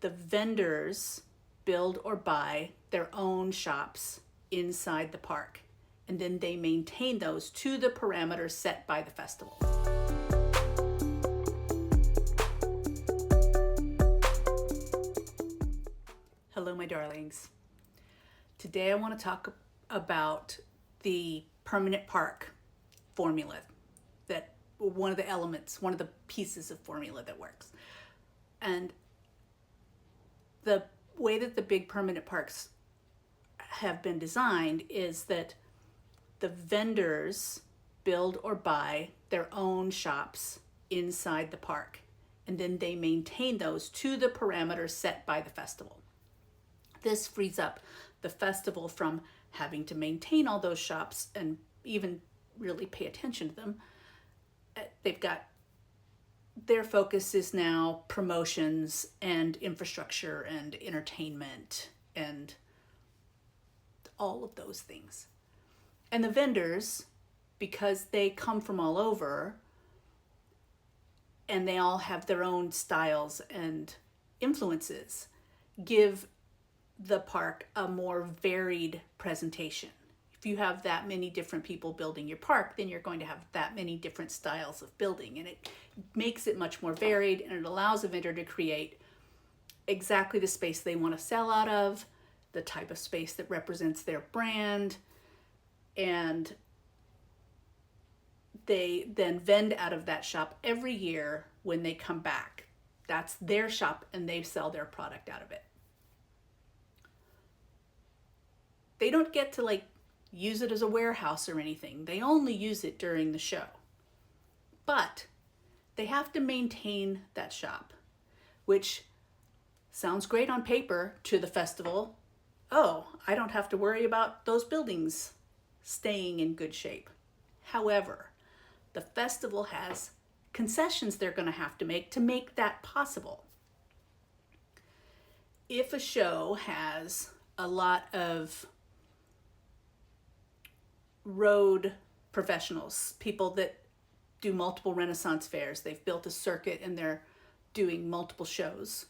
the vendors build or buy their own shops inside the park, and then they maintain those to the parameters set by the festival. Hello, my darlings. Today I want to talk about the permanent park formula, that one of the elements, one of the pieces of formula that works. And the way that the big permanent parks have been designed is that the vendors build or buy their own shops inside the park, and then they maintain those to the parameters set by the festival. This frees up the festival from having to maintain all those shops and even really pay attention to them. Their focus is now promotions and infrastructure and entertainment and all of those things. And the vendors, because they come from all over and they all have their own styles and influences, give the park a more varied presentation. If you have that many different people building your park, then you're going to have that many different styles of building, and it makes it much more varied, and it allows a vendor to create exactly the space they want to sell out of, the type of space that represents their brand, and they then vend out of that shop every year when they come back. That's their shop, and they sell their product out of it. They don't get to use it as a warehouse or anything. They only use it during the show. But they have to maintain that shop, which sounds great on paper to the festival. Oh, I don't have to worry about those buildings staying in good shape. However, the festival has concessions they're going to make that possible. If a show has a lot of road professionals, people that do multiple Renaissance fairs, they've built a circuit and they're doing multiple shows,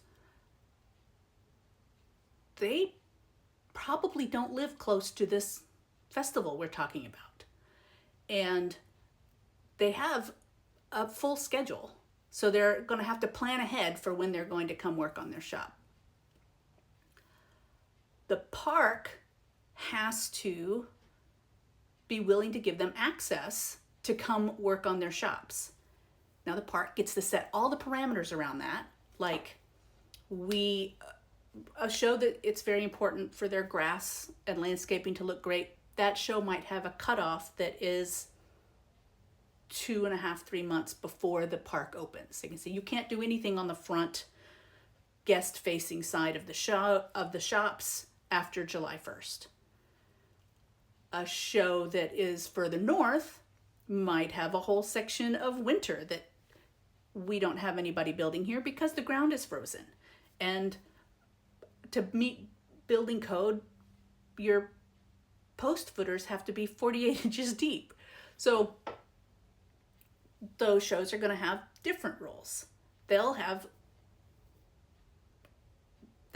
they probably don't live close to this festival we're talking about. And they have a full schedule, so they're going to have to plan ahead for when they're going to come work on their shop. The park has to be willing to give them access to come work on their shops. Now the park gets to set all the parameters around that, like a show that it's very important for their grass and landscaping to look great. That show might have a cutoff that is 2.5, 3 months before the park opens. You can see you can't do anything on the front guest-facing side of the shops after July 1st. A show that is further north might have a whole section of winter that we don't have anybody building here because the ground is frozen. And to meet building code, your post footers have to be 48 inches deep. So those shows are going to have different rules. They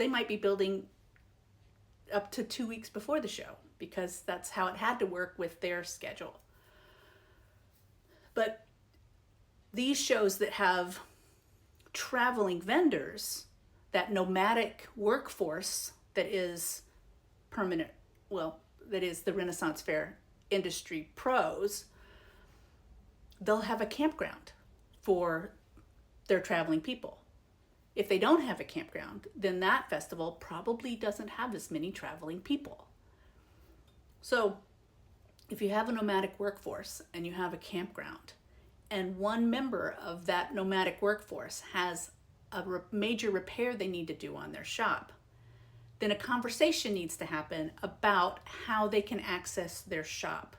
might be building up to 2 weeks before the show, because that's how it had to work with their schedule. But these shows that have traveling vendors, that nomadic workforce that is permanent, that is the Renaissance Fair industry pros, they'll have a campground for their traveling people. If they don't have a campground, then that festival probably doesn't have as many traveling people. So if you have a nomadic workforce and you have a campground, and one member of that nomadic workforce has a major repair they need to do on their shop, then a conversation needs to happen about how they can access their shop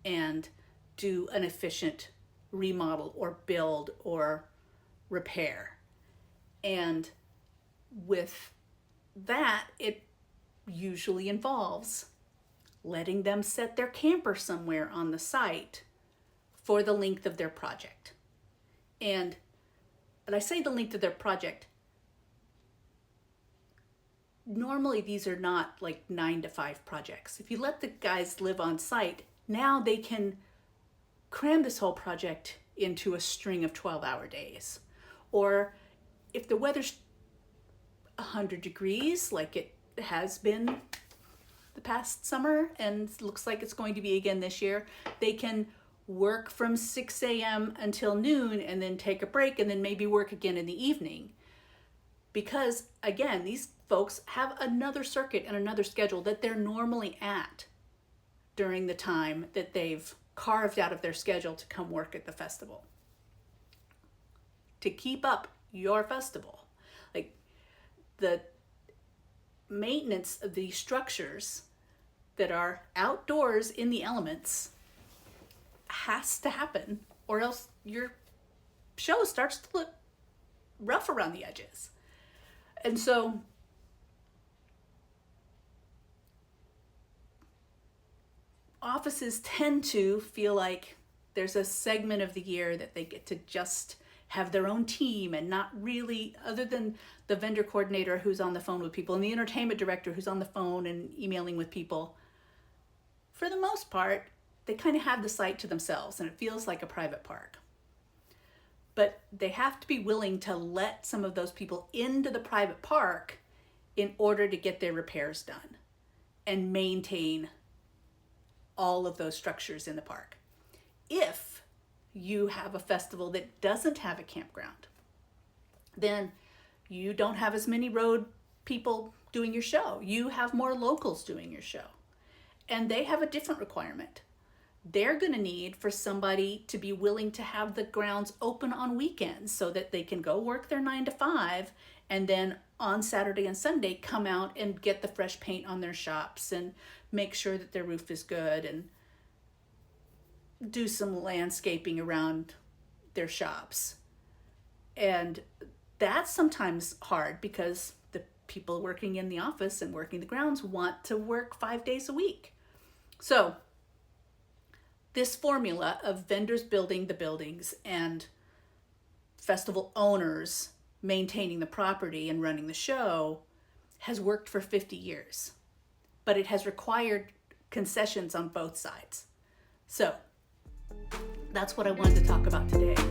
and do an efficient remodel or build or repair. And with that, it usually involves letting them set their camper somewhere on the site for the length of their project. And I say the length of their project, normally these are not like 9 to 5 projects. If you let the guys live on site, now they can cram this whole project into a string of 12-hour days. Or if the weather's 100 degrees, like it has been the past summer and looks like it's going to be again this year, they can work from 6 a.m. until noon and then take a break and then maybe work again in the evening. Because again, these folks have another circuit and another schedule that they're normally at during the time that they've carved out of their schedule to come work at the festival. To keep up your festival, like the maintenance of these structures that are outdoors in the elements has to happen, or else your show starts to look rough around the edges. And so offices tend to feel like there's a segment of the year that they get to just have their own team and not really, other than the vendor coordinator who's on the phone with people and the entertainment director who's on the phone and emailing with people. For the most part, they kind of have the site to themselves and it feels like a private park. But they have to be willing to let some of those people into the private park in order to get their repairs done and maintain all of those structures in the park. If you have a festival that doesn't have a campground, then you don't have as many road people doing your show. You have more locals doing your show. And they have a different requirement. They're going to need for somebody to be willing to have the grounds open on weekends so that they can go work their 9 to 5 and then on Saturday and Sunday come out and get the fresh paint on their shops and make sure that their roof is good and do some landscaping around their shops. And that's sometimes hard because the people working in the office and working the grounds want to work 5 days a week. So this formula of vendors building the buildings and festival owners maintaining the property and running the show has worked for 50 years, but it has required concessions on both sides. So that's what I wanted to talk about today.